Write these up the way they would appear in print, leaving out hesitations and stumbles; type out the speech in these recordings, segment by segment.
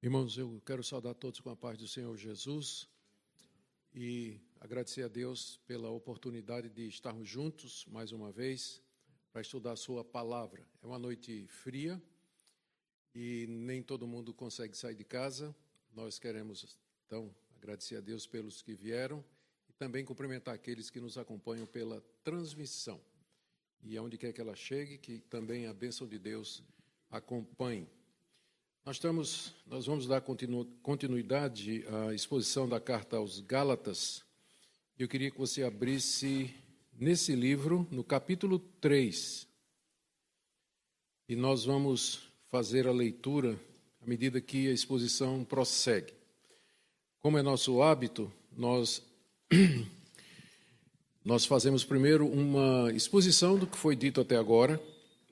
Irmãos, eu quero saudar todos com a paz do Senhor Jesus e agradecer a Deus pela oportunidade de estarmos juntos mais uma vez para estudar a sua palavra. É uma noite fria e nem todo mundo consegue sair de casa. Nós queremos, então, agradecer a Deus pelos que vieram e também cumprimentar aqueles que nos acompanham pela transmissão. E aonde quer que ela chegue, que também a bênção de Deus acompanhe. Nós vamos dar continuidade à exposição da carta aos Gálatas. Eu queria que você abrisse nesse livro, no capítulo 3. E nós vamos fazer a leitura à medida que a exposição prossegue. Como é nosso hábito, nós fazemos primeiro uma exposição do que foi dito até agora,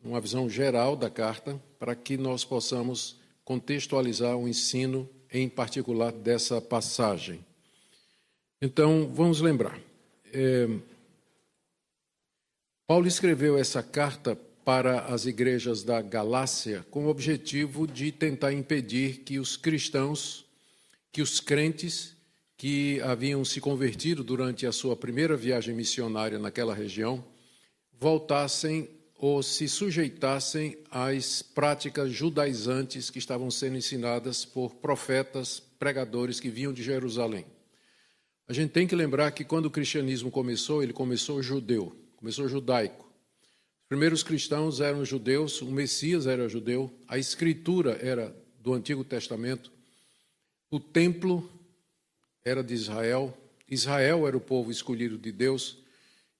uma visão geral da carta, para que nós possamos contextualizar o ensino, em particular, dessa passagem. Então, vamos lembrar. Paulo escreveu essa carta para as igrejas da Galácia com o objetivo de tentar impedir que os cristãos, que os crentes que haviam se convertido durante a sua primeira viagem missionária naquela região, voltassem ou se sujeitassem às práticas judaizantes que estavam sendo ensinadas por profetas, pregadores que vinham de Jerusalém. A gente tem que lembrar que quando o cristianismo começou, ele começou judeu, começou judaico. Os primeiros cristãos eram judeus, o Messias era judeu, a escritura era do Antigo Testamento, o templo era de Israel, Israel era o povo escolhido de Deus.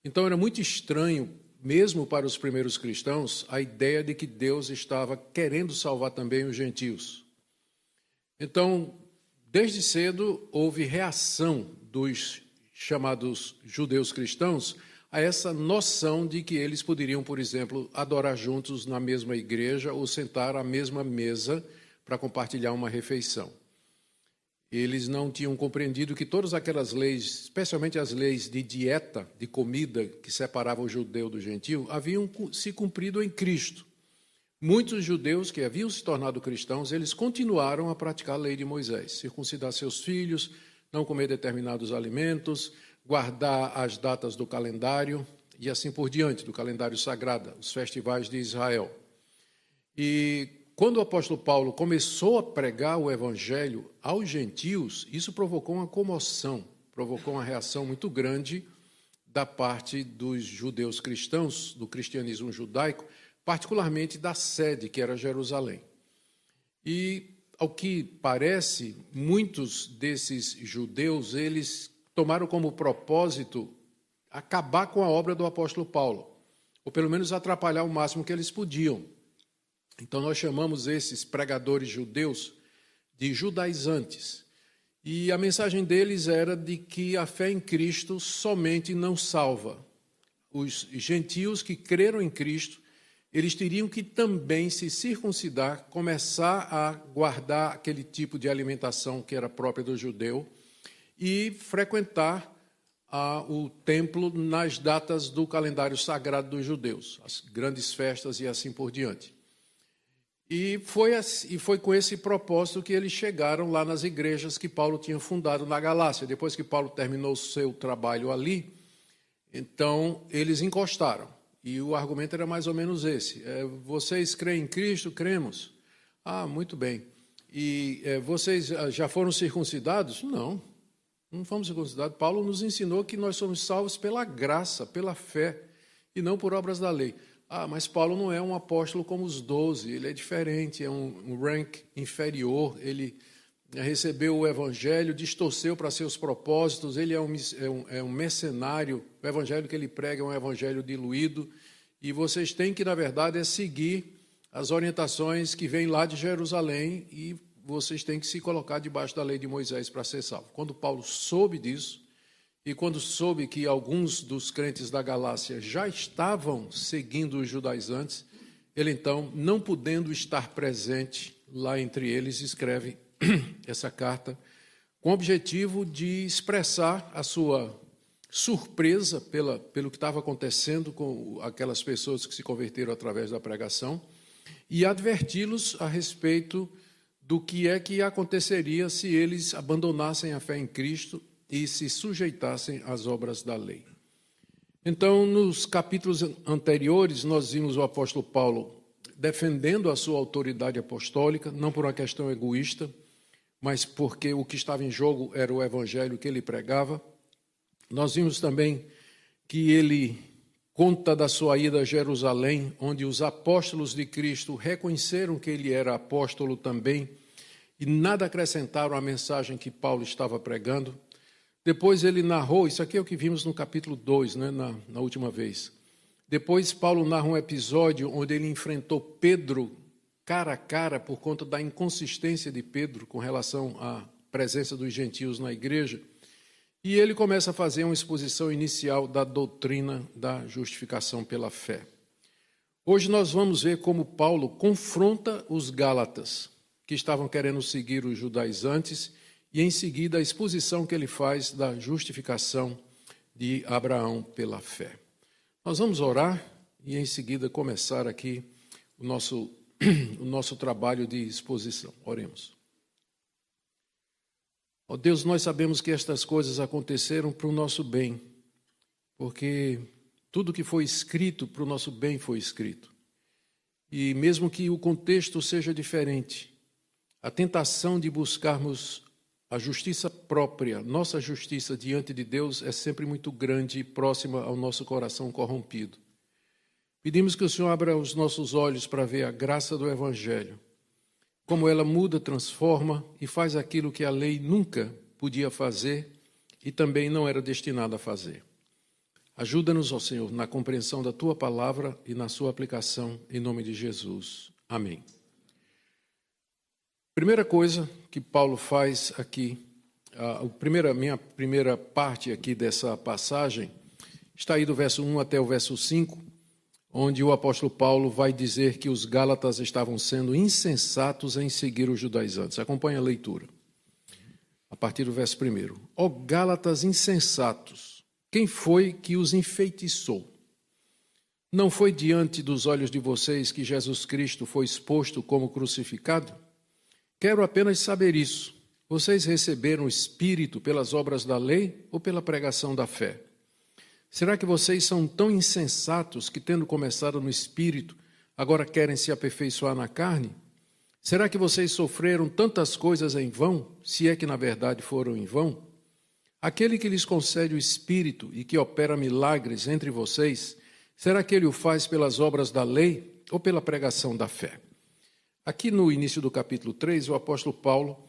Então era muito estranho, mesmo para os primeiros cristãos, a ideia de que Deus estava querendo salvar também os gentios. Então, desde cedo, houve reação dos chamados judeus cristãos a essa noção de que eles poderiam, por exemplo, adorar juntos na mesma igreja ou sentar à mesma mesa para compartilhar uma refeição. Eles não tinham compreendido que todas aquelas leis, especialmente as leis de dieta, de comida, que separavam o judeu do gentio, haviam se cumprido em Cristo. Muitos judeus que haviam se tornado cristãos, eles continuaram a praticar a lei de Moisés, circuncidar seus filhos, não comer determinados alimentos, guardar as datas do calendário e assim por diante, do calendário sagrado, os festivais de Israel. E quando o apóstolo Paulo começou a pregar o evangelho aos gentios, isso provocou uma comoção, provocou uma reação muito grande da parte dos judeus cristãos, do cristianismo judaico, particularmente da sede, que era Jerusalém. E, ao que parece, muitos desses judeus, eles tomaram como propósito acabar com a obra do apóstolo Paulo, ou pelo menos atrapalhar o máximo que eles podiam. Então, nós chamamos esses pregadores judeus de judaizantes. E a mensagem deles era de que a fé em Cristo somente não salva. Os gentios que creram em Cristo, eles teriam que também se circuncidar, começar a guardar aquele tipo de alimentação que era própria do judeu e frequentar o templo nas datas do calendário sagrado dos judeus, as grandes festas e assim por diante. E foi com esse propósito que eles chegaram lá nas igrejas que Paulo tinha fundado na Galácia. Depois que Paulo terminou o seu trabalho ali, então eles encostaram. E o argumento era mais ou menos esse. Vocês creem em Cristo? Cremos. Ah, muito bem. E vocês já foram circuncidados? Não, não fomos circuncidados. Paulo nos ensinou que nós somos salvos pela graça, pela fé, e não por obras da lei. Ah, mas Paulo não é um apóstolo como os 12, ele é diferente, é um rank inferior, ele recebeu o evangelho, distorceu para seus propósitos, ele é um mercenário, o evangelho que ele prega é um evangelho diluído, e vocês têm que, na verdade, seguir as orientações que vêm lá de Jerusalém, e vocês têm que se colocar debaixo da lei de Moisés para ser salvo. Quando Paulo soube disso, e quando soube que alguns dos crentes da Galácia já estavam seguindo os judaizantes, ele então, não podendo estar presente lá entre eles, escreve essa carta com o objetivo de expressar a sua surpresa pelo que estava acontecendo com aquelas pessoas que se converteram através da pregação e adverti-los a respeito do que é que aconteceria se eles abandonassem a fé em Cristo e se sujeitassem às obras da lei. Então, nos capítulos anteriores, nós vimos o apóstolo Paulo defendendo a sua autoridade apostólica, não por uma questão egoísta, mas porque o que estava em jogo era o evangelho que ele pregava. Nós vimos também que ele conta da sua ida a Jerusalém, onde os apóstolos de Cristo reconheceram que ele era apóstolo também e nada acrescentaram à mensagem que Paulo estava pregando. Depois ele narrou, isso aqui é o que vimos no capítulo 2, né, na última vez. Depois Paulo narra um episódio onde ele enfrentou Pedro cara a cara por conta da inconsistência de Pedro com relação à presença dos gentios na igreja. E ele começa a fazer uma exposição inicial da doutrina da justificação pela fé. Hoje nós vamos ver como Paulo confronta os gálatas, que estavam querendo seguir os judaizantes, e em seguida a exposição que ele faz da justificação de Abraão pela fé. Nós vamos orar e em seguida começar aqui o nosso trabalho de exposição. Oremos. Ó Deus, nós sabemos que estas coisas aconteceram para o nosso bem, porque tudo que foi escrito para o nosso bem foi escrito. E mesmo que o contexto seja diferente, a tentação de buscarmos a justiça própria, nossa justiça diante de Deus é sempre muito grande e próxima ao nosso coração corrompido. Pedimos que o Senhor abra os nossos olhos para ver a graça do Evangelho, como ela muda, transforma e faz aquilo que a lei nunca podia fazer e também não era destinada a fazer. Ajuda-nos, ó Senhor, na compreensão da Tua palavra e na sua aplicação, em nome de Jesus. Amém. Primeira coisa que Paulo faz aqui, minha primeira parte aqui dessa passagem, está aí do verso 1 até o verso 5, onde o apóstolo Paulo vai dizer que os gálatas estavam sendo insensatos em seguir os judaizantes. Acompanhe a leitura. A partir do verso 1. Ó gálatas insensatos, quem foi que os enfeitiçou? Não foi diante dos olhos de vocês que Jesus Cristo foi exposto como crucificado? Quero apenas saber isso. Vocês receberam o Espírito pelas obras da lei ou pela pregação da fé? Será que vocês são tão insensatos que, tendo começado no Espírito, agora querem se aperfeiçoar na carne? Será que vocês sofreram tantas coisas em vão, se é que na verdade foram em vão? Aquele que lhes concede o Espírito e que opera milagres entre vocês, será que ele o faz pelas obras da lei ou pela pregação da fé? Aqui no início do capítulo 3, o apóstolo Paulo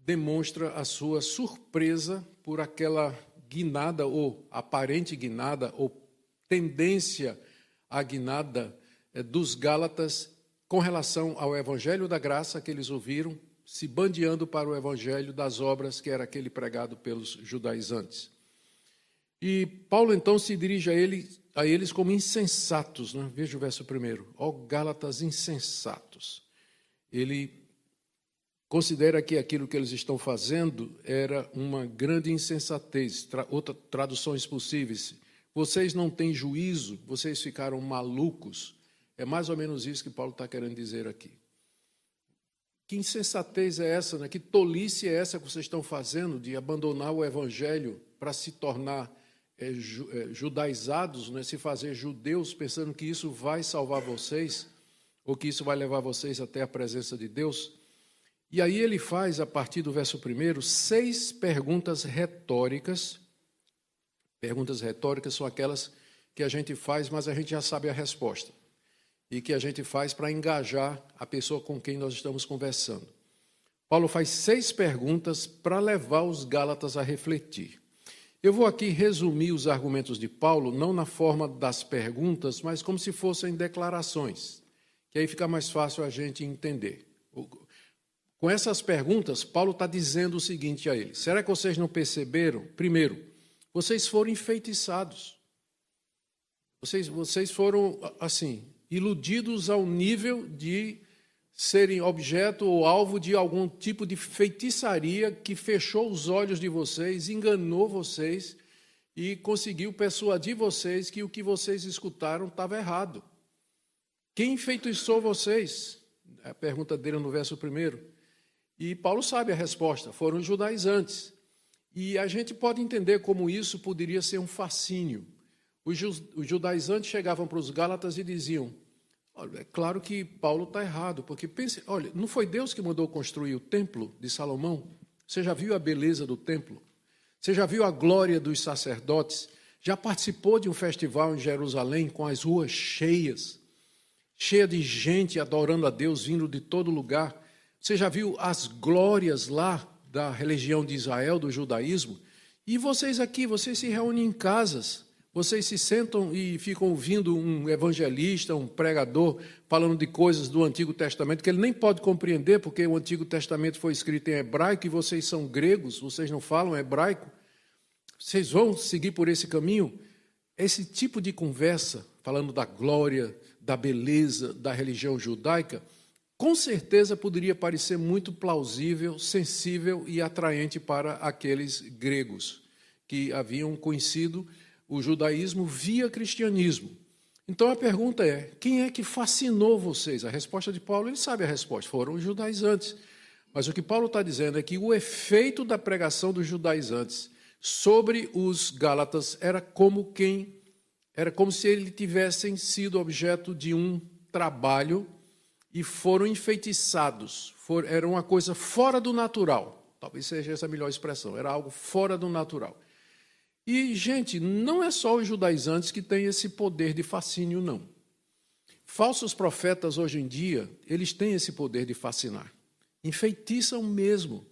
demonstra a sua surpresa por aquela guinada ou aparente guinada ou tendência à guinada dos gálatas com relação ao evangelho da graça que eles ouviram, se bandeando para o evangelho das obras, que era aquele pregado pelos judaizantes. E Paulo então se dirige a eles como insensatos, né? Veja o verso 1. Ó gálatas insensatos. Ele considera que aquilo que eles estão fazendo era uma grande insensatez. Outras traduções possíveis. Vocês não têm juízo, vocês ficaram malucos. É mais ou menos isso que Paulo está querendo dizer aqui. Que insensatez é essa, né? Que tolice é essa que vocês estão fazendo de abandonar o evangelho para se tornar judaizados, né? Se fazer judeus, pensando que isso vai salvar vocês, ou que isso vai levar vocês até a presença de Deus. E aí ele faz, a partir do verso 1, 6 perguntas retóricas. Perguntas retóricas são aquelas que a gente faz, mas a gente já sabe a resposta. E que a gente faz para engajar a pessoa com quem nós estamos conversando. Paulo faz 6 perguntas para levar os gálatas a refletir. Eu vou aqui resumir os argumentos de Paulo, não na forma das perguntas, mas como se fossem declarações, que aí fica mais fácil a gente entender. Com essas perguntas, Paulo está dizendo o seguinte a eles: será que vocês não perceberam? Primeiro, vocês foram enfeitiçados. Vocês foram, assim, iludidos ao nível de serem objeto ou alvo de algum tipo de feitiçaria que fechou os olhos de vocês, enganou vocês e conseguiu persuadir vocês que o que vocês escutaram estava errado. Quem enfeitiçou vocês? A pergunta dele no verso 1. E Paulo sabe a resposta, foram os judaizantes. E a gente pode entender como isso poderia ser um fascínio. Os judaizantes chegavam para os gálatas e diziam: olha, é claro que Paulo está errado, porque pense, olha, não foi Deus que mandou construir o templo de Salomão? Você já viu a beleza do templo? Você já viu a glória dos sacerdotes? Já participou de um festival em Jerusalém com as ruas cheias de gente adorando a Deus, vindo de todo lugar? Você já viu as glórias lá da religião de Israel, do judaísmo? E vocês aqui, vocês se reúnem em casas, vocês se sentam e ficam ouvindo um evangelista, um pregador, falando de coisas do Antigo Testamento, que ele nem pode compreender, porque o Antigo Testamento foi escrito em hebraico e vocês são gregos, vocês não falam hebraico. Vocês vão seguir por esse caminho? Esse tipo de conversa, falando da glória, da beleza da religião judaica, com certeza poderia parecer muito plausível, sensível e atraente para aqueles gregos que haviam conhecido o judaísmo via cristianismo. Então a pergunta é: quem é que fascinou vocês? A resposta de Paulo, ele sabe a resposta, foram os judaizantes. Mas o que Paulo está dizendo é que o efeito da pregação dos judaizantes sobre os gálatas era como se eles tivessem sido objeto de um trabalho e foram enfeitiçados, era uma coisa fora do natural, talvez seja essa a melhor expressão, era algo fora do natural. E, gente, não é só os judaizantes que têm esse poder de fascínio, não. Falsos profetas, hoje em dia, eles têm esse poder de fascinar, enfeitiçam mesmo.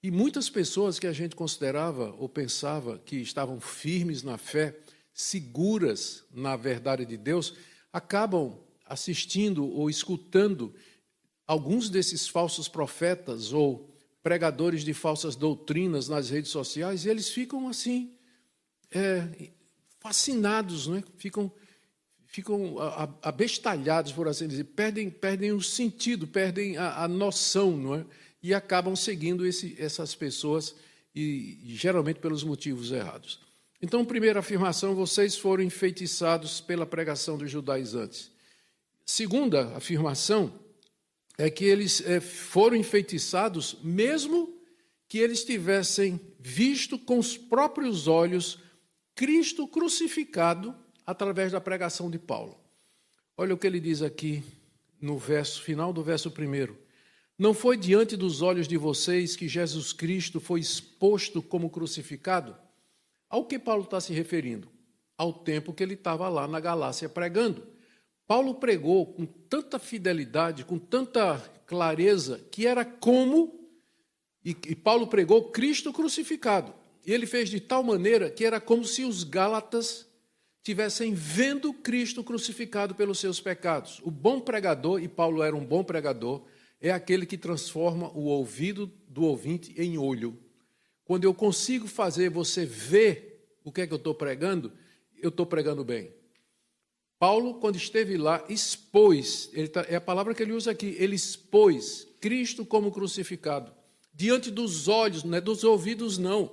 E muitas pessoas que a gente considerava ou pensava que estavam firmes na fé, seguras na verdade de Deus, acabam assistindo ou escutando alguns desses falsos profetas ou pregadores de falsas doutrinas nas redes sociais, e eles ficam assim, fascinados, não é? Ficam abestalhados, por assim dizer, perdem o sentido, perdem a noção, não é? E acabam seguindo essas pessoas, e geralmente pelos motivos errados. Então, primeira afirmação: vocês foram enfeitiçados pela pregação dos judaizantes. Segunda afirmação é que eles foram enfeitiçados mesmo que eles tivessem visto com os próprios olhos Cristo crucificado através da pregação de Paulo. Olha o que ele diz aqui no final do verso 1. Não foi diante dos olhos de vocês que Jesus Cristo foi exposto como crucificado? Ao que Paulo está se referindo? Ao tempo que ele estava lá na Galácia pregando. Paulo pregou com tanta fidelidade, com tanta clareza, que era como, e Paulo pregou Cristo crucificado. E ele fez de tal maneira que era como se os gálatas tivessem vendo Cristo crucificado pelos seus pecados. O bom pregador, e Paulo era um bom pregador, é aquele que transforma o ouvido do ouvinte em olho. Quando eu consigo fazer você ver o que é que eu estou pregando bem. Paulo, quando esteve lá, expôs, é a palavra que ele usa aqui, ele expôs Cristo como crucificado, diante dos olhos, não é dos ouvidos não,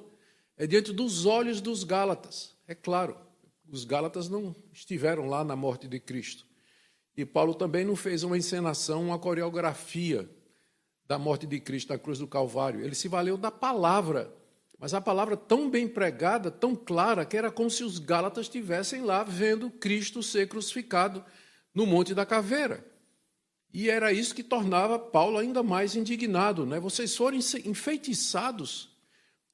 é diante dos olhos dos gálatas. É claro, os gálatas não estiveram lá na morte de Cristo. E Paulo também não fez uma encenação, uma coreografia da morte de Cristo na cruz do Calvário. Ele se valeu da palavra, mas a palavra tão bem pregada, tão clara, que era como se os gálatas estivessem lá vendo Cristo ser crucificado no Monte da Caveira. E era isso que tornava Paulo ainda mais indignado, né? Vocês foram enfeitiçados,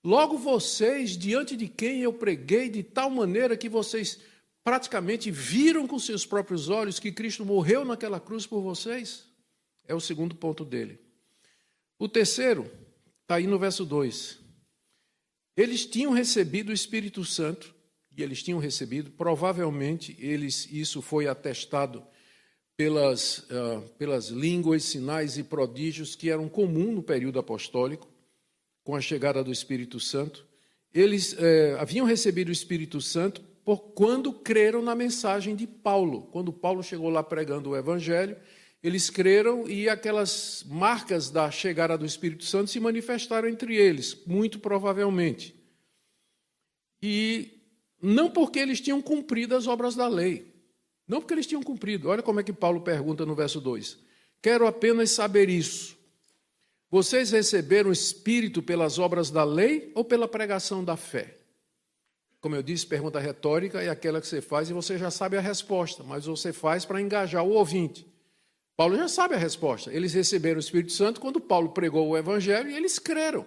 logo vocês, diante de quem eu preguei, de tal maneira que vocês praticamente viram com seus próprios olhos que Cristo morreu naquela cruz por vocês? É o segundo ponto dele. O terceiro está aí no verso 2. Eles tinham recebido o Espírito Santo, e eles tinham recebido, provavelmente, isso foi atestado pelas línguas, sinais e prodígios que eram comuns no período apostólico, com a chegada do Espírito Santo. Eles haviam recebido o Espírito Santo quando creram na mensagem de Paulo. Quando Paulo chegou lá pregando o Evangelho, eles creram e aquelas marcas da chegada do Espírito Santo se manifestaram entre eles, muito provavelmente. E não porque eles tinham cumprido as obras da lei. Não porque eles tinham cumprido. Olha como é que Paulo pergunta no verso 2. Quero apenas saber isso. Vocês receberam o Espírito pelas obras da lei ou pela pregação da fé? Como eu disse, pergunta retórica é aquela que você faz e você já sabe a resposta, mas você faz para engajar o ouvinte. Paulo já sabe a resposta. Eles receberam o Espírito Santo quando Paulo pregou o Evangelho e eles creram.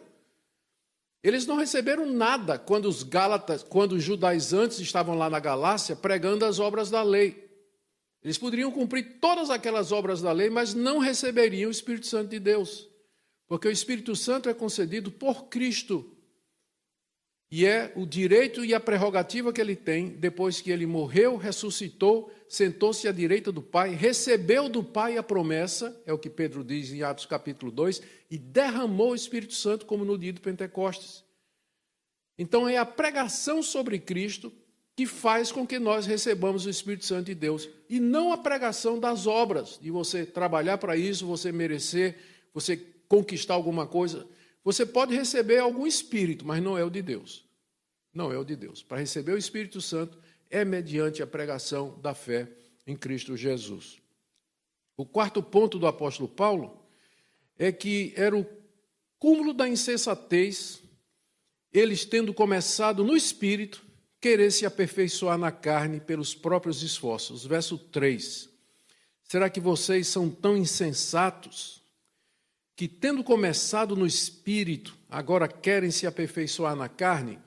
Eles não receberam nada quando os gálatas, quando os judaizantes estavam lá na Galácia pregando as obras da lei. Eles poderiam cumprir todas aquelas obras da lei, mas não receberiam o Espírito Santo de Deus. Porque o Espírito Santo é concedido por Cristo. E é o direito e a prerrogativa que ele tem, depois que ele morreu, ressuscitou, sentou-se à direita do Pai, recebeu do Pai a promessa, é o que Pedro diz em Atos capítulo 2, e derramou o Espírito Santo como no dia do Pentecostes. Então é a pregação sobre Cristo que faz com que nós recebamos o Espírito Santo de Deus, e não a pregação das obras, de você trabalhar para isso, você merecer, você conquistar alguma coisa. Você pode receber algum Espírito, mas não é o de Deus. Não é o de Deus. Para receber o Espírito Santo é mediante a pregação da fé em Cristo Jesus. O quarto ponto do apóstolo Paulo é que era o cúmulo da insensatez, eles tendo começado no Espírito, querer se aperfeiçoar na carne pelos próprios esforços. Verso 3. Será que vocês são tão insensatos que, tendo começado no Espírito, agora querem se aperfeiçoar na carne?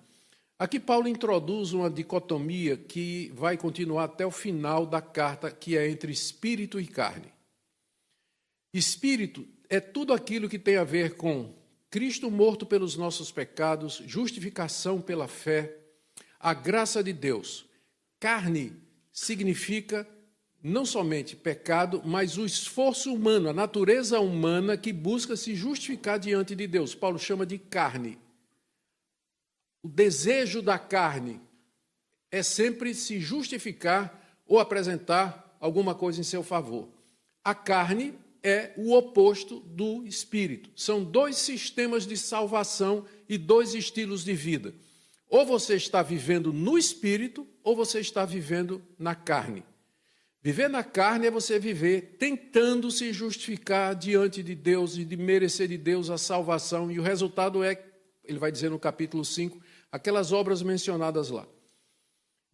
Aqui Paulo introduz uma dicotomia que vai continuar até o final da carta, que é entre Espírito e carne. Espírito é tudo aquilo que tem a ver com Cristo morto pelos nossos pecados, justificação pela fé, a graça de Deus. Carne significa não somente pecado, mas o esforço humano, a natureza humana que busca se justificar diante de Deus. Paulo chama de carne. O desejo da carne é sempre se justificar ou apresentar alguma coisa em seu favor. A carne é o oposto do espírito. São dois sistemas de salvação e dois estilos de vida. Ou você está vivendo no espírito, ou você está vivendo na carne. Viver na carne é você viver tentando se justificar diante de Deus e de merecer de Deus a salvação. E o resultado é, ele vai dizer no capítulo 5, aquelas obras mencionadas lá.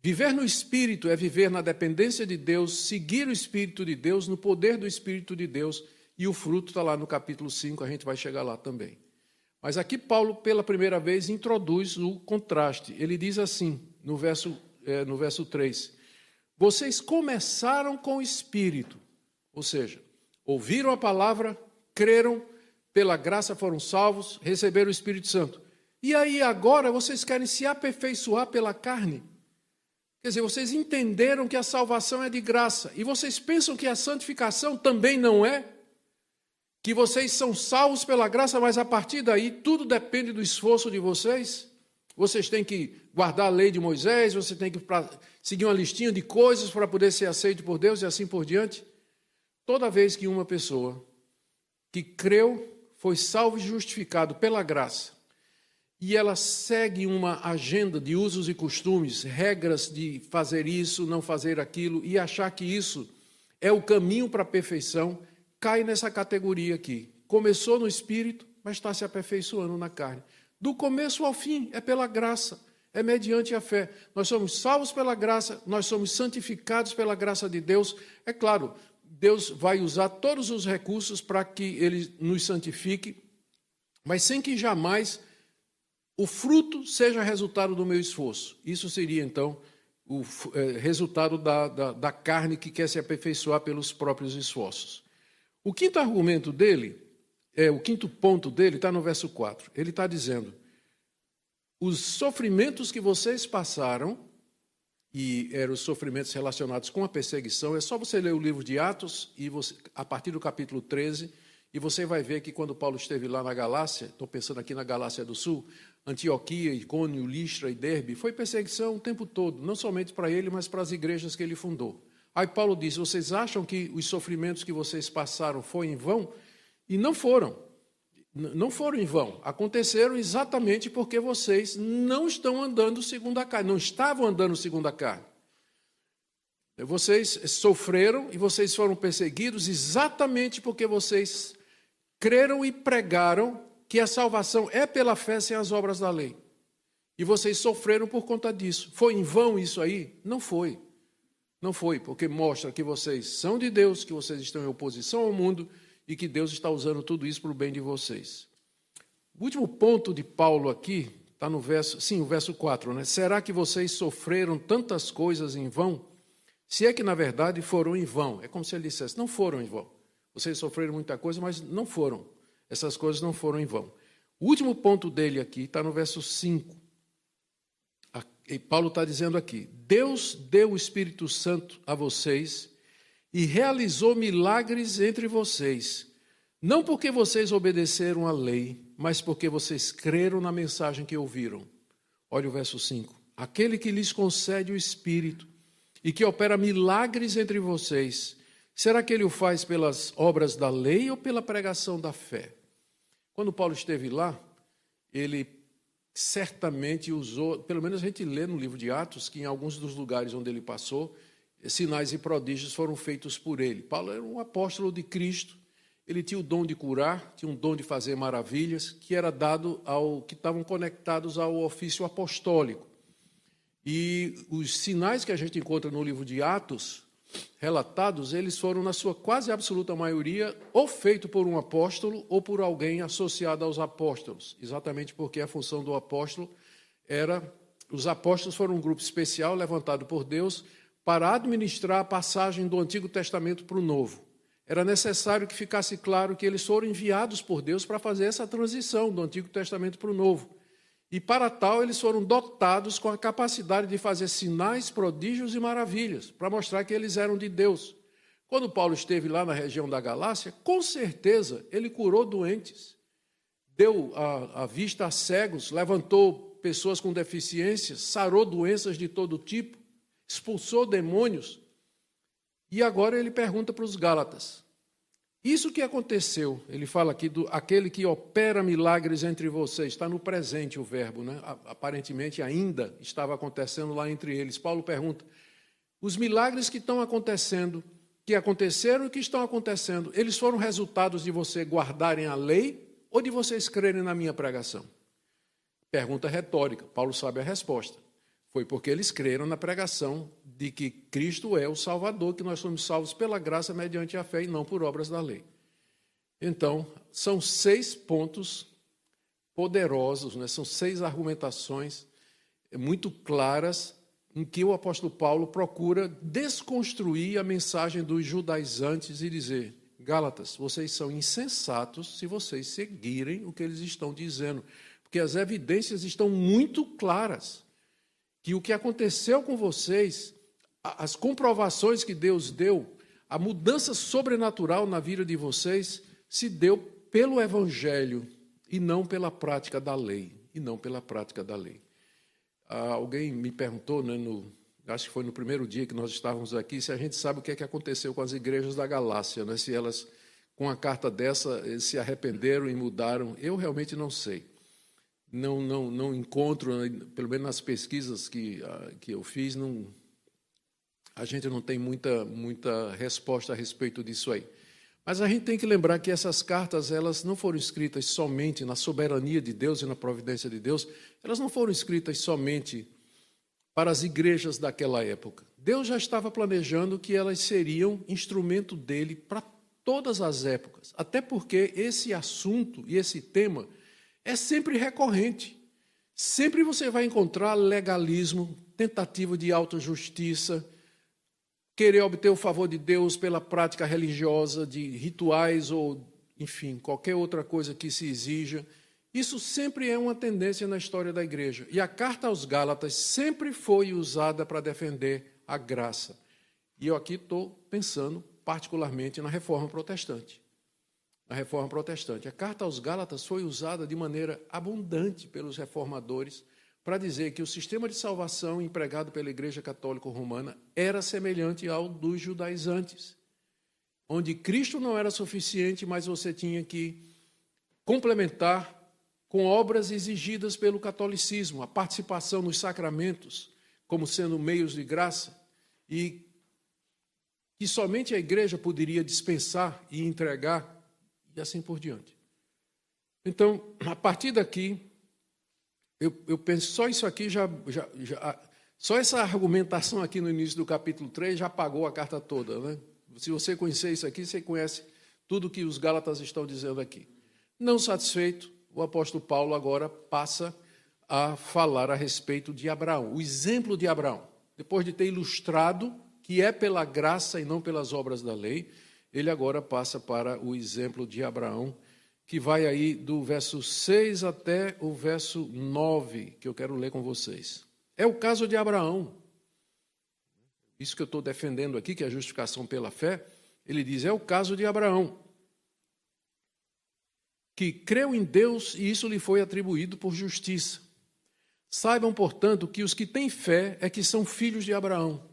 Viver no Espírito é viver na dependência de Deus, seguir o Espírito de Deus, no poder do Espírito de Deus, e o fruto está lá no capítulo 5, a gente vai chegar lá também. Mas aqui Paulo, pela primeira vez, introduz o contraste. Ele diz assim, no verso 3, vocês começaram com o Espírito, ou seja, ouviram a palavra, creram, pela graça foram salvos, receberam o Espírito Santo. E aí agora vocês querem se aperfeiçoar pela carne? Quer dizer, vocês entenderam que a salvação é de graça, e vocês pensam que a santificação também não é? Que vocês são salvos pela graça, mas a partir daí tudo depende do esforço de vocês? Vocês têm que guardar a lei de Moisés, você tem que seguir uma listinha de coisas para poder ser aceito por Deus e assim por diante? Toda vez que uma pessoa que creu, foi salvo e justificado pela graça, e ela segue uma agenda de usos e costumes, regras de fazer isso, não fazer aquilo, e achar que isso é o caminho para a perfeição, cai nessa categoria aqui. Começou no Espírito, mas está se aperfeiçoando na carne. Do começo ao fim, é pela graça, é mediante a fé. Nós somos salvos pela graça, nós somos santificados pela graça de Deus. É claro, Deus vai usar todos os recursos para que Ele nos santifique, mas sem que jamais o fruto seja resultado do meu esforço. Isso seria, então, o resultado da carne que quer se aperfeiçoar pelos próprios esforços. O quinto argumento dele, o quinto ponto dele está no verso 4. Ele está dizendo, os sofrimentos que vocês passaram, e eram os sofrimentos relacionados com a perseguição, é só você ler o livro de Atos, e você, a partir do capítulo 13, e você vai ver que quando Paulo esteve lá na Galácia, estou pensando aqui na Galácia do Sul, Antioquia, Icônio, Listra e Derbe, foi perseguição o tempo todo, não somente para ele, mas para as igrejas que ele fundou. Aí Paulo diz, vocês acham que os sofrimentos que vocês passaram foram em vão? E não foram. Não foram em vão. Aconteceram exatamente porque vocês não estão andando segundo a carne, não estavam andando segundo a carne. Vocês sofreram e vocês foram perseguidos exatamente porque vocês creram e pregaram que a salvação é pela fé sem as obras da lei. E vocês sofreram por conta disso. Foi em vão isso aí? Não foi. Não foi, porque mostra que vocês são de Deus, que vocês estão em oposição ao mundo e que Deus está usando tudo isso para o bem de vocês. O último ponto de Paulo aqui está no o verso 4, né? Será que vocês sofreram tantas coisas em vão? Se é que, na verdade, foram em vão. É como se ele dissesse, não foram em vão. Vocês sofreram muita coisa, mas não foram. Essas coisas não foram em vão. O último ponto dele aqui está no verso 5. E Paulo está dizendo aqui, Deus deu o Espírito Santo a vocês e realizou milagres entre vocês, não porque vocês obedeceram à lei, mas porque vocês creram na mensagem que ouviram. Olha o verso 5. Aquele que lhes concede o Espírito e que opera milagres entre vocês, será que ele o faz pelas obras da lei ou pela pregação da fé? Quando Paulo esteve lá, ele certamente usou, pelo menos a gente lê no livro de Atos, que em alguns dos lugares onde ele passou, sinais e prodígios foram feitos por ele. Paulo era um apóstolo de Cristo, ele tinha o dom de curar, tinha um dom de fazer maravilhas, que era dado ao que estavam conectados ao ofício apostólico. E os sinais que a gente encontra no livro de Atos, relatados, eles foram, na sua quase absoluta maioria, ou feito por um apóstolo ou por alguém associado aos apóstolos, exatamente porque a função do apóstolo era... Os apóstolos foram um grupo especial levantado por Deus para administrar a passagem do Antigo Testamento para o Novo. Era necessário que ficasse claro que eles foram enviados por Deus para fazer essa transição do Antigo Testamento para o Novo. E, para tal, eles foram dotados com a capacidade de fazer sinais, prodígios e maravilhas, para mostrar que eles eram de Deus. Quando Paulo esteve lá na região da Galácia, com certeza ele curou doentes, deu a vista a cegos, levantou pessoas com deficiências, sarou doenças de todo tipo, expulsou demônios. E agora ele pergunta para os Gálatas, isso que aconteceu, ele fala aqui do aquele que opera milagres entre vocês, está no presente o verbo, né? Aparentemente ainda estava acontecendo lá entre eles. Paulo pergunta, os milagres que estão acontecendo, que aconteceram e que estão acontecendo, eles foram resultados de você guardarem a lei ou de vocês crerem na minha pregação? Pergunta retórica, Paulo sabe a resposta. Foi porque eles creram na pregação de que Cristo é o Salvador, que nós somos salvos pela graça mediante a fé e não por obras da lei. Então, são 6 pontos poderosos, né? São 6 argumentações muito claras em que o apóstolo Paulo procura desconstruir a mensagem dos judaizantes e dizer, Gálatas, vocês são insensatos se vocês seguirem o que eles estão dizendo, porque as evidências estão muito claras. Que o que aconteceu com vocês, as comprovações que Deus deu, a mudança sobrenatural na vida de vocês, se deu pelo Evangelho e não pela prática da lei. E não pela prática da lei. Alguém me perguntou, né, acho que foi no primeiro dia que nós estávamos aqui, se a gente sabe o que é que aconteceu com as igrejas da Galácia, né, se elas, com a carta dessa, se arrependeram e mudaram. Eu realmente não sei. Não encontro, pelo menos nas pesquisas que eu fiz, a gente não tem muita resposta a respeito disso aí. Mas a gente tem que lembrar que essas cartas, elas não foram escritas somente na soberania de Deus e na providência de Deus, elas não foram escritas somente para as igrejas daquela época. Deus já estava planejando que elas seriam instrumento dele para todas as épocas, até porque esse assunto e esse tema é sempre recorrente. Sempre você vai encontrar legalismo, tentativa de autojustiça, querer obter o favor de Deus pela prática religiosa, de rituais ou, enfim, qualquer outra coisa que se exija. Isso sempre é uma tendência na história da igreja. E a carta aos Gálatas sempre foi usada para defender a graça. E eu aqui estou pensando particularmente na Reforma Protestante. Na Reforma Protestante. A carta aos Gálatas foi usada de maneira abundante pelos reformadores para dizer que o sistema de salvação empregado pela Igreja Católica Romana era semelhante ao dos judaizantes, onde Cristo não era suficiente, mas você tinha que complementar com obras exigidas pelo catolicismo, a participação nos sacramentos como sendo meios de graça, e que somente a Igreja poderia dispensar e entregar e assim por diante. Então, a partir daqui, eu penso, só isso aqui só essa argumentação aqui no início do capítulo 3 já apagou a carta toda, né? Se você conhecer isso aqui, você conhece tudo que os Gálatas estão dizendo aqui. Não satisfeito, o apóstolo Paulo agora passa a falar a respeito de Abraão, o exemplo de Abraão. Depois de ter ilustrado que é pela graça e não pelas obras da lei, ele agora passa para o exemplo de Abraão, que vai aí do verso 6 até o verso 9, que eu quero ler com vocês. É o caso de Abraão. Isso que eu estou defendendo aqui, que é a justificação pela fé, ele diz, é o caso de Abraão, que creu em Deus e isso lhe foi atribuído por justiça. Saibam, portanto, que os que têm fé é que são filhos de Abraão.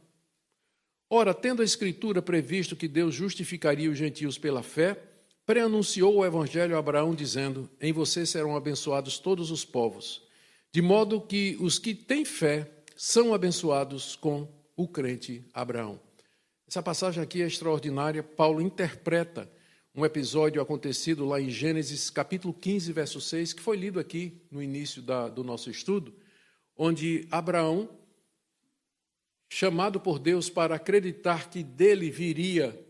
Ora, tendo a Escritura previsto que Deus justificaria os gentios pela fé, preanunciou o Evangelho a Abraão, dizendo, em você serão abençoados todos os povos, de modo que os que têm fé são abençoados com o crente Abraão. Essa passagem aqui é extraordinária. Paulo interpreta um episódio acontecido lá em Gênesis, capítulo 15, verso 6, que foi lido aqui no início do nosso estudo, onde Abraão, chamado por Deus para acreditar que dele viria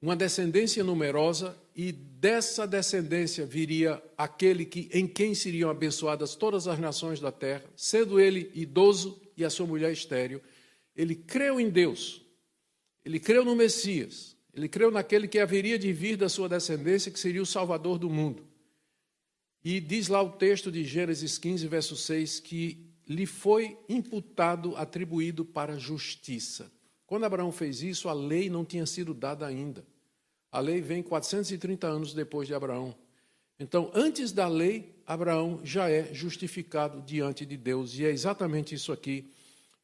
uma descendência numerosa e dessa descendência viria aquele em quem seriam abençoadas todas as nações da terra, sendo ele idoso e a sua mulher estéril, ele creu em Deus, ele creu no Messias, ele creu naquele que haveria de vir da sua descendência, que seria o Salvador do mundo. E diz lá o texto de Gênesis 15, verso 6, que lhe foi imputado, atribuído para a justiça. Quando Abraão fez isso, a lei não tinha sido dada ainda. A lei vem 430 anos depois de Abraão. Então, antes da lei, Abraão já é justificado diante de Deus. E é exatamente isso aqui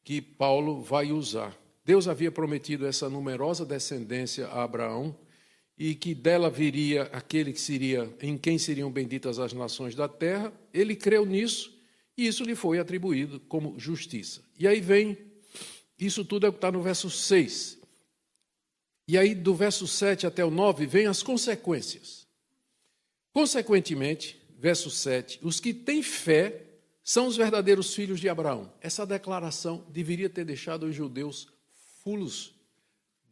que Paulo vai usar. Deus havia prometido essa numerosa descendência a Abraão e que dela viria aquele que seria, em quem seriam benditas as nações da terra. Ele creu nisso e isso lhe foi atribuído como justiça. E aí vem, isso tudo é o que está no verso 6. E aí do verso 7 até o 9 vem as consequências. Consequentemente, verso 7, os que têm fé são os verdadeiros filhos de Abraão. Essa declaração deveria ter deixado os judeus fulos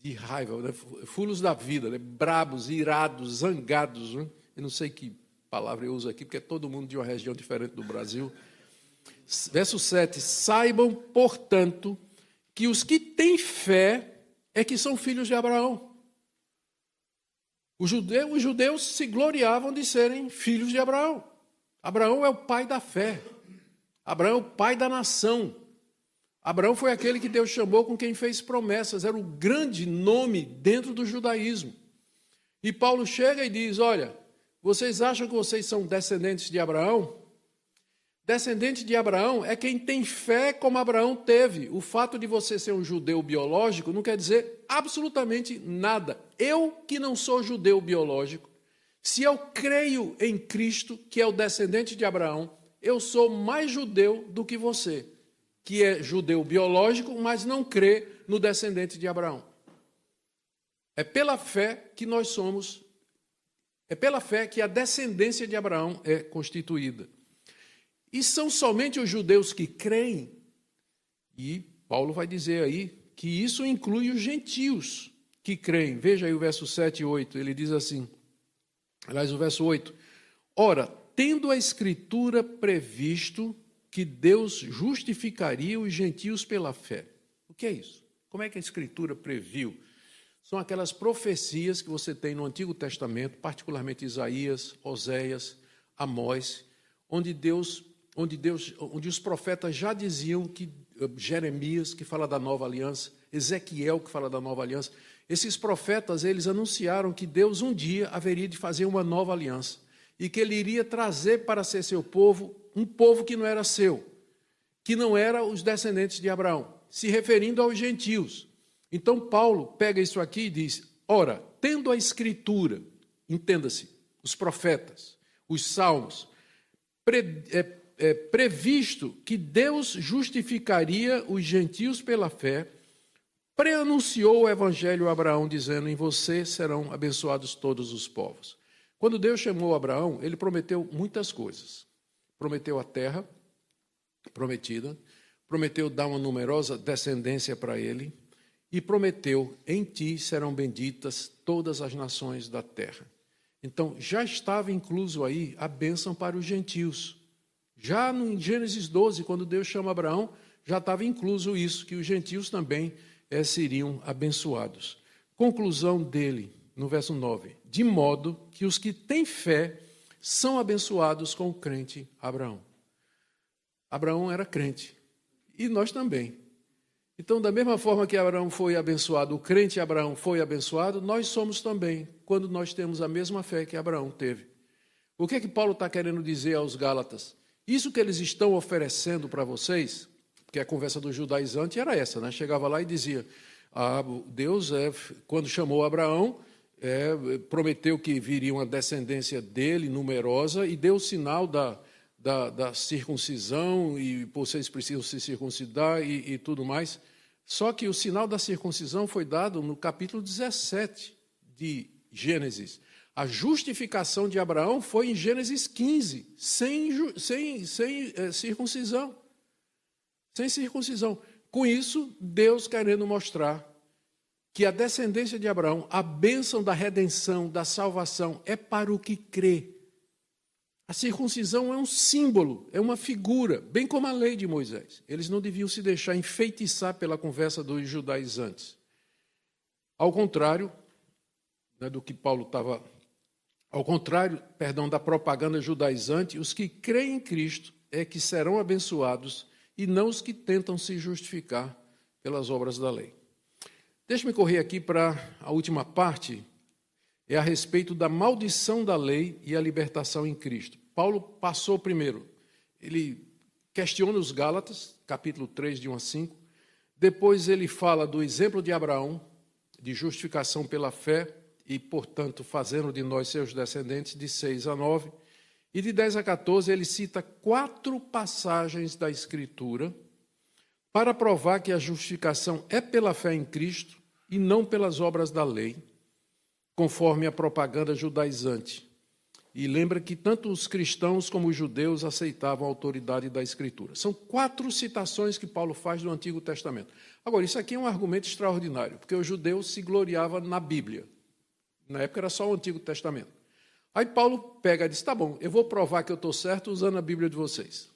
de raiva, né? Fulos da vida, né? Brabos, irados, zangados. Né? Eu não sei que palavra eu uso aqui, porque é todo mundo de uma região diferente do Brasil. Verso 7, saibam, portanto, que os que têm fé é que são filhos de Abraão. Os judeus se gloriavam de serem filhos de Abraão. Abraão é o pai da fé. Abraão é o pai da nação. Abraão foi aquele que Deus chamou com quem fez promessas. Era o grande nome dentro do judaísmo. E Paulo chega e diz, olha, vocês acham que vocês são descendentes de Abraão? Descendente de Abraão é quem tem fé como Abraão teve. O fato de você ser um judeu biológico não quer dizer absolutamente nada. Eu, que não sou judeu biológico, se eu creio em Cristo, que é o descendente de Abraão, eu sou mais judeu do que você, que é judeu biológico, mas não crê no descendente de Abraão. É pela fé que nós somos, é pela fé que a descendência de Abraão é constituída. E são somente os judeus que creem, e Paulo vai dizer aí que isso inclui os gentios que creem. Veja aí o verso 7 e 8, ele diz assim, aliás, o verso 8, ora, tendo a Escritura previsto que Deus justificaria os gentios pela fé. O que é isso? Como é que a Escritura previu? São aquelas profecias que você tem no Antigo Testamento, particularmente Isaías, Oséias, Amós, onde os profetas já diziam que Jeremias, que fala da nova aliança, Ezequiel, que fala da nova aliança, esses profetas, eles anunciaram que Deus um dia haveria de fazer uma nova aliança e que ele iria trazer para ser seu povo, um povo que não era seu, que não era os descendentes de Abraão, se referindo aos gentios. Então Paulo pega isso aqui e diz, ora, tendo a Escritura, entenda-se, os profetas, os salmos, previsto que Deus justificaria os gentios pela fé, preanunciou o Evangelho a Abraão, dizendo, em você serão abençoados todos os povos. Quando Deus chamou Abraão, ele prometeu muitas coisas. Prometeu a terra prometida, prometeu dar uma numerosa descendência para ele e prometeu: em ti serão benditas todas as nações da terra. Então, já estava incluso aí a bênção para os gentios. Já em Gênesis 12, quando Deus chama Abraão, já estava incluso isso, que os gentios também seriam abençoados. Conclusão dele, no verso 9: de modo que os que têm fé são abençoados com o crente Abraão. Abraão era crente, e nós também. Então, da mesma forma que Abraão foi abençoado, o crente Abraão foi abençoado, nós somos também, quando nós temos a mesma fé que Abraão teve. O que é que Paulo está querendo dizer aos Gálatas? Isso que eles estão oferecendo para vocês, que a conversa do judaizante era essa, né? Chegava lá e dizia: Deus, quando chamou Abraão, prometeu que viria uma descendência dele, numerosa, e deu o sinal da circuncisão, e vocês precisam se circuncidar e tudo mais. Só que o sinal da circuncisão foi dado no capítulo 17 de Gênesis. A justificação de Abraão foi em Gênesis 15, sem circuncisão. Sem circuncisão. Com isso, Deus querendo mostrar que a descendência de Abraão, a bênção da redenção, da salvação, é para o que crê. A circuncisão é um símbolo, é uma figura, bem como a lei de Moisés. Eles não deviam se deixar enfeitiçar pela conversa dos judaizantes. Ao contrário, do que Paulo estava... Ao contrário, da propaganda judaizante, os que creem em Cristo é que serão abençoados e não os que tentam se justificar pelas obras da lei. Deixe-me correr aqui para a última parte, é a respeito da maldição da lei e a libertação em Cristo. Paulo passou primeiro, ele questiona os Gálatas, capítulo 3, de 1 a 5, depois ele fala do exemplo de Abraão, de justificação pela fé, e, portanto, fazendo de nós seus descendentes, de 6 a 9, e de 10 a 14 ele cita 4 passagens da Escritura para provar que a justificação é pela fé em Cristo e não pelas obras da lei, conforme a propaganda judaizante. E lembra que tanto os cristãos como os judeus aceitavam a autoridade da Escritura. São 4 citações que Paulo faz do Antigo Testamento. Agora, isso aqui é um argumento extraordinário, porque o judeu se gloriava na Bíblia. Na época era só o Antigo Testamento. Aí Paulo pega e diz: tá bom, eu vou provar que eu estou certo usando a Bíblia de vocês.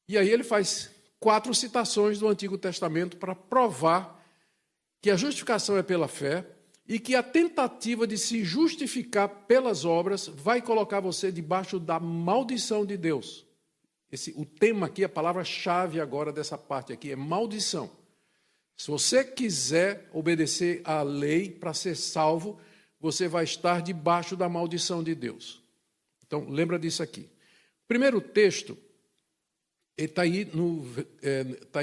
E aí ele faz 4 citações do Antigo Testamento para provar que a justificação é pela fé e que a tentativa de se justificar pelas obras vai colocar você debaixo da maldição de Deus. O tema aqui, a palavra-chave agora dessa parte aqui é maldição. Se você quiser obedecer à lei para ser salvo, você vai estar debaixo da maldição de Deus. Então, lembra disso aqui. O primeiro texto está aí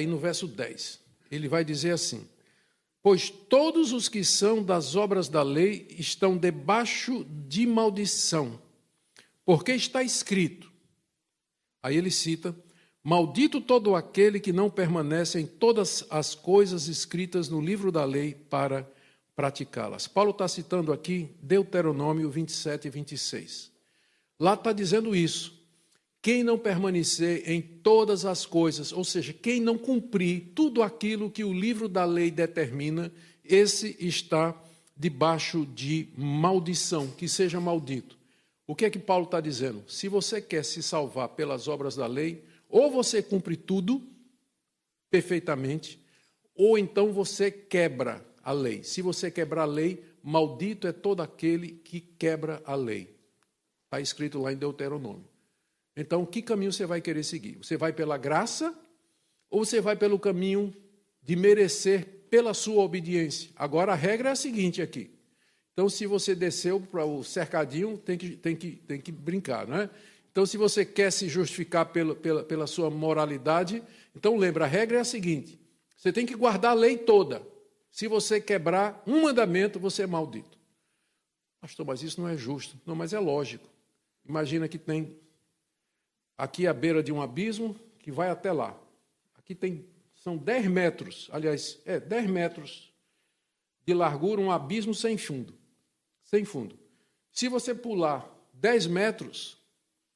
no verso 10. Ele vai dizer assim: pois todos os que são das obras da lei estão debaixo de maldição, porque está escrito. Aí ele cita: maldito todo aquele que não permanece em todas as coisas escritas no livro da lei para praticá-las. Paulo está citando aqui Deuteronômio 27 e 26. Lá está dizendo isso. Quem não permanecer em todas as coisas, ou seja, quem não cumprir tudo aquilo que o livro da lei determina, esse está debaixo de maldição, que seja maldito. O que é que Paulo está dizendo? Se você quer se salvar pelas obras da lei, ou você cumpre tudo perfeitamente, ou então você quebra a lei. Se você quebrar a lei, maldito é todo aquele que quebra a lei. Está escrito lá em Deuteronômio. Então, que caminho você vai querer seguir? Você vai pela graça ou você vai pelo caminho de merecer pela sua obediência? Agora, a regra é a seguinte aqui. Então, se você desceu para o cercadinho, tem que brincar, não é? Então, se você quer se justificar pela sua moralidade, então lembra, a regra é a seguinte: você tem que guardar a lei toda. Se você quebrar um mandamento, você é maldito. Pastor, mas isso não é justo. Não, mas é lógico. Imagina que tem aqui à beira de um abismo que vai até lá. Aqui são 10 metros, aliás, 10 metros de largura, um abismo sem fundo. Sem fundo. Se você pular 10 metros,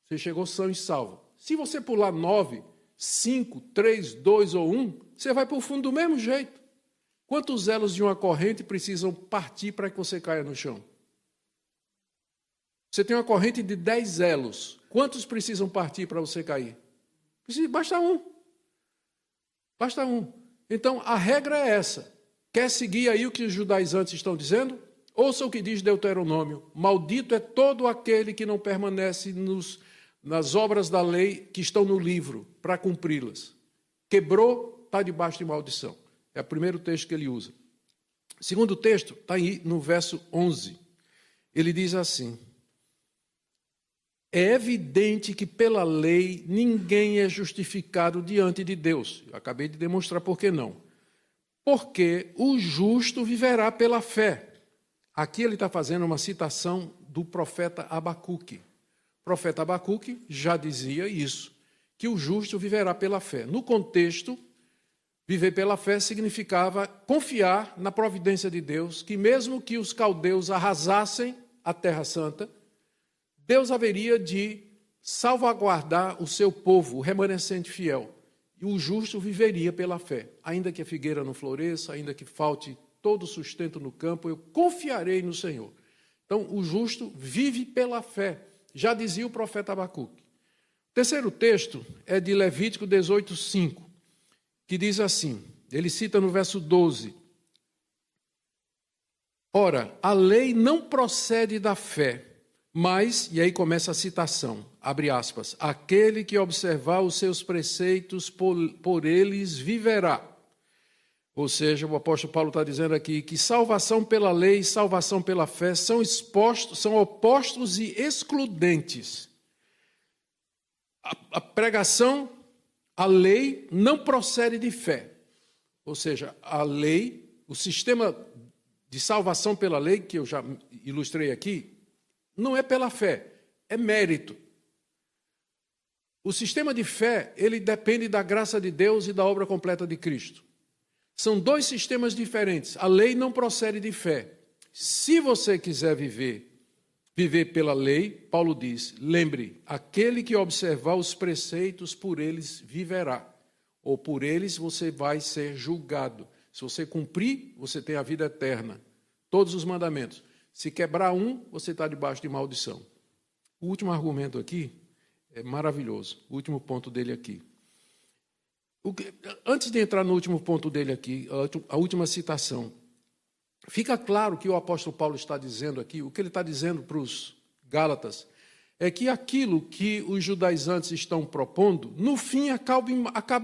você chegou são e salvo. Se você pular 9, 5, 3, 2 ou 1, você vai para o fundo do mesmo jeito. Quantos elos de uma corrente precisam partir para que você caia no chão? Você tem uma corrente de 10 elos. Quantos precisam partir para você cair? Basta um. Basta um. Então, a regra é essa. Quer seguir aí o que os judaizantes estão dizendo? Ouça o que diz Deuteronômio. Maldito é todo aquele que não permanece nas obras da lei que estão no livro, para cumpri-las. Quebrou, está debaixo de maldição. É o primeiro texto que ele usa. O segundo texto está aí no verso 11. Ele diz assim: é evidente que pela lei ninguém é justificado diante de Deus. Eu acabei de demonstrar por que não. Porque o justo viverá pela fé. Aqui ele está fazendo uma citação do profeta Abacuque. O profeta Abacuque já dizia isso, que o justo viverá pela fé. No contexto, viver pela fé significava confiar na providência de Deus, que mesmo que os caldeus arrasassem a Terra Santa, Deus haveria de salvaguardar o seu povo, o remanescente fiel. E o justo viveria pela fé. Ainda que a figueira não floresça, ainda que falte todo o sustento no campo, eu confiarei no Senhor. Então, o justo vive pela fé. Já dizia o profeta Abacuque. O terceiro texto é de Levítico 18:5, que diz assim, ele cita no verso 12. Ora, a lei não procede da fé, mas, e aí começa a citação, abre aspas, aquele que observar os seus preceitos, por eles viverá. Ou seja, o apóstolo Paulo está dizendo aqui que salvação pela lei e salvação pela fé são opostos e excludentes. A pregação, a lei, não procede de fé. Ou seja, a lei, o sistema de salvação pela lei, que eu já ilustrei aqui, não é pela fé, é mérito. O sistema de fé, ele depende da graça de Deus e da obra completa de Cristo. São dois sistemas diferentes. A lei não procede de fé. Se você quiser viver pela lei, Paulo diz, lembre, aquele que observar os preceitos, por eles viverá. Ou por eles você vai ser julgado. Se você cumprir, você tem a vida eterna. Todos os mandamentos. Se quebrar um, você está debaixo de maldição. O último argumento aqui é maravilhoso. O último ponto dele aqui. Antes de entrar no último ponto dele aqui, a última citação, fica claro que o apóstolo Paulo está dizendo aqui, o que ele está dizendo para os Gálatas, é que aquilo que os judaizantes estão propondo, no fim acaba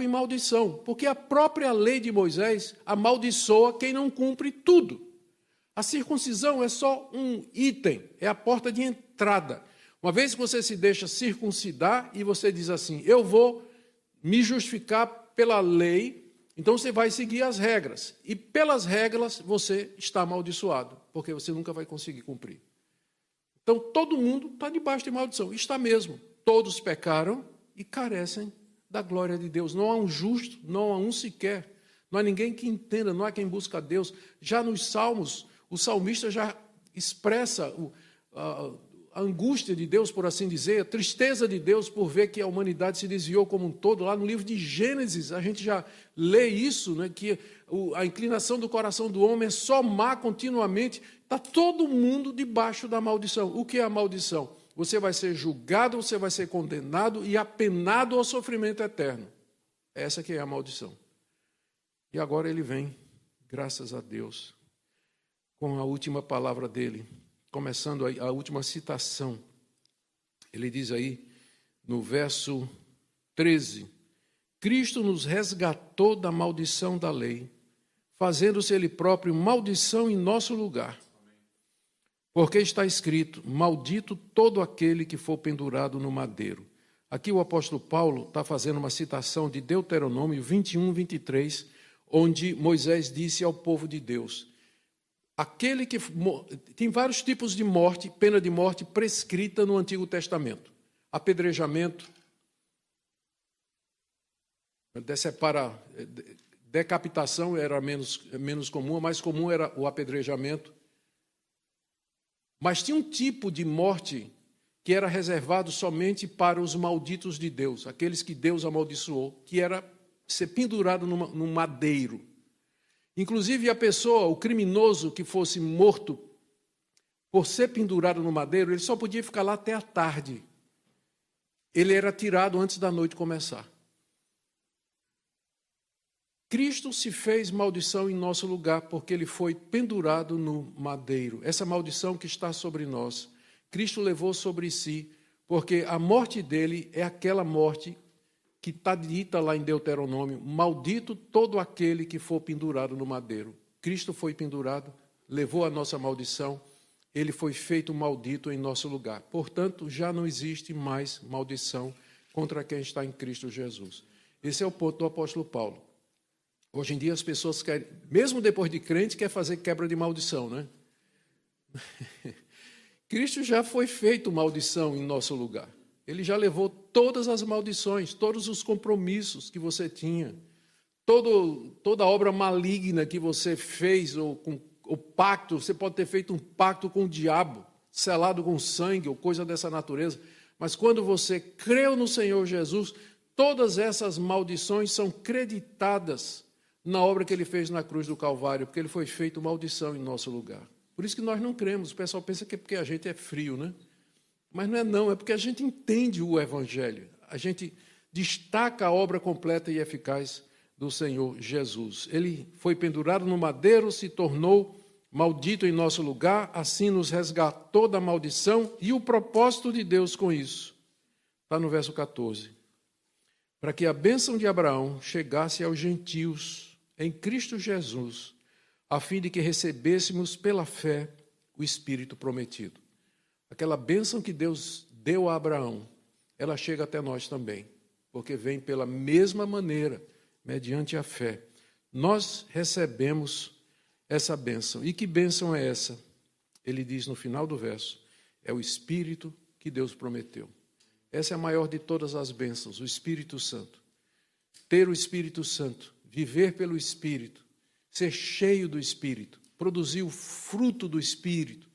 em maldição, porque a própria lei de Moisés amaldiçoa quem não cumpre tudo. A circuncisão é só um item, é a porta de entrada. Uma vez que você se deixa circuncidar e você diz assim, eu vou me justificar pela lei, então você vai seguir as regras. E pelas regras você está amaldiçoado, porque você nunca vai conseguir cumprir. Então todo mundo está debaixo de maldição. Está mesmo. Todos pecaram e carecem da glória de Deus. Não há um justo, não há um sequer. Não há ninguém que entenda, não há quem busca Deus. Já nos Salmos, o salmista já expressa a angústia de Deus, por assim dizer, a tristeza de Deus por ver que a humanidade se desviou como um todo. Lá no livro de Gênesis, a gente já lê isso, né, que a inclinação do coração do homem é só má continuamente. Está todo mundo debaixo da maldição. O que é a maldição? Você vai ser julgado, você vai ser condenado e apenado ao sofrimento eterno. Essa que é a maldição. E agora ele vem, graças a Deus, com a última palavra dele. Começando a última citação, ele diz aí, no verso 13, Cristo nos resgatou da maldição da lei, fazendo-se ele próprio maldição em nosso lugar. Porque está escrito, maldito todo aquele que for pendurado no madeiro. Aqui o apóstolo Paulo está fazendo uma citação de Deuteronômio 21, 23, onde Moisés disse ao povo de Deus, aquele que tem vários tipos de morte, pena de morte prescrita no Antigo Testamento. Apedrejamento, decapitação era menos comum, a mais comum era o apedrejamento. Mas tinha um tipo de morte que era reservado somente para os malditos de Deus, aqueles que Deus amaldiçoou, que era ser pendurado num madeiro. Inclusive, a pessoa, o criminoso que fosse morto por ser pendurado no madeiro, ele só podia ficar lá até a tarde. Ele era tirado antes da noite começar. Cristo se fez maldição em nosso lugar, porque ele foi pendurado no madeiro. Essa maldição que está sobre nós, Cristo levou sobre si, porque a morte dele é aquela morte que está dita lá em Deuteronômio: maldito todo aquele que for pendurado no madeiro. Cristo foi pendurado, levou a nossa maldição, ele foi feito maldito em nosso lugar. Portanto, já não existe mais maldição contra quem está em Cristo Jesus. Esse é o ponto do apóstolo Paulo. Hoje em dia as pessoas querem, mesmo depois de crente, quer fazer quebra de maldição, né? Cristo já foi feito maldição em nosso lugar. Ele já levou todas as maldições, todos os compromissos que você tinha, toda a obra maligna que você fez, ou com o pacto. Você pode ter feito um pacto com o diabo, selado com sangue, ou coisa dessa natureza, mas quando você creu no Senhor Jesus, todas essas maldições são creditadas na obra que ele fez na cruz do Calvário, porque ele foi feito maldição em nosso lugar. Por isso que nós não cremos. O pessoal pensa que é porque a gente é frio, né? Mas não, é porque a gente entende o Evangelho. A gente destaca a obra completa e eficaz do Senhor Jesus. Ele foi pendurado no madeiro, se tornou maldito em nosso lugar, assim nos resgatou da maldição, e o propósito de Deus com isso está no verso 14. Para que a bênção de Abraão chegasse aos gentios em Cristo Jesus, a fim de que recebêssemos pela fé o Espírito prometido. Aquela bênção que Deus deu a Abraão, ela chega até nós também, porque vem pela mesma maneira, mediante a fé. Nós recebemos essa bênção. E que bênção é essa? Ele diz no final do verso: é o Espírito que Deus prometeu. Essa é a maior de todas as bênçãos, o Espírito Santo. Ter o Espírito Santo, viver pelo Espírito, ser cheio do Espírito, produzir o fruto do Espírito.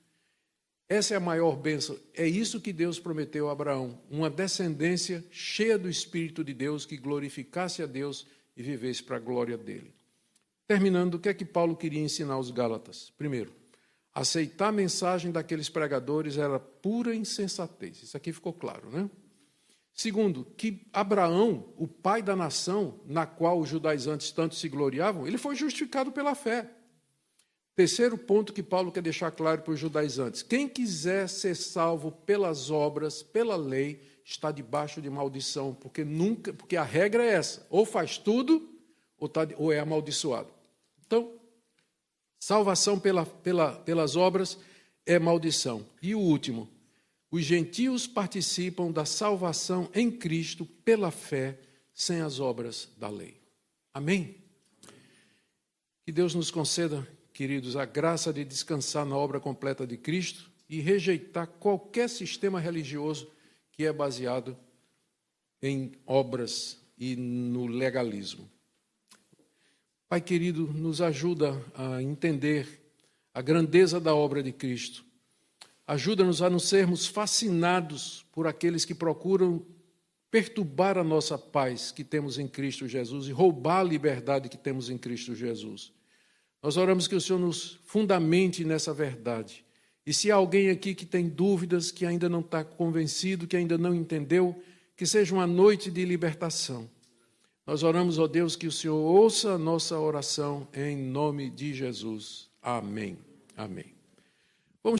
Essa é a maior bênção. É isso que Deus prometeu a Abraão, uma descendência cheia do Espírito de Deus, que glorificasse a Deus e vivesse para a glória dele. Terminando, o que é que Paulo queria ensinar aos Gálatas? Primeiro, aceitar a mensagem daqueles pregadores era pura insensatez. Isso aqui ficou claro, né? Segundo, que Abraão, o pai da nação, na qual os judaizantes tanto se gloriavam, ele foi justificado pela fé. Terceiro ponto que Paulo quer deixar claro para os judaizantes: quem quiser ser salvo pelas obras, pela lei, está debaixo de maldição, porque a regra é essa: ou faz tudo, ou é amaldiçoado. Então, salvação pelas obras é maldição. E o último: os gentios participam da salvação em Cristo pela fé, sem as obras da lei. Amém? Que Deus nos conceda, queridos, a graça de descansar na obra completa de Cristo e rejeitar qualquer sistema religioso que é baseado em obras e no legalismo. Pai querido, nos ajuda a entender a grandeza da obra de Cristo. Ajuda-nos a não sermos fascinados por aqueles que procuram perturbar a nossa paz que temos em Cristo Jesus e roubar a liberdade que temos em Cristo Jesus. Nós oramos que o Senhor nos fundamente nessa verdade. E se há alguém aqui que tem dúvidas, que ainda não está convencido, que ainda não entendeu, que seja uma noite de libertação. Nós oramos, ó Deus, que o Senhor ouça a nossa oração em nome de Jesus. Amém. Amém.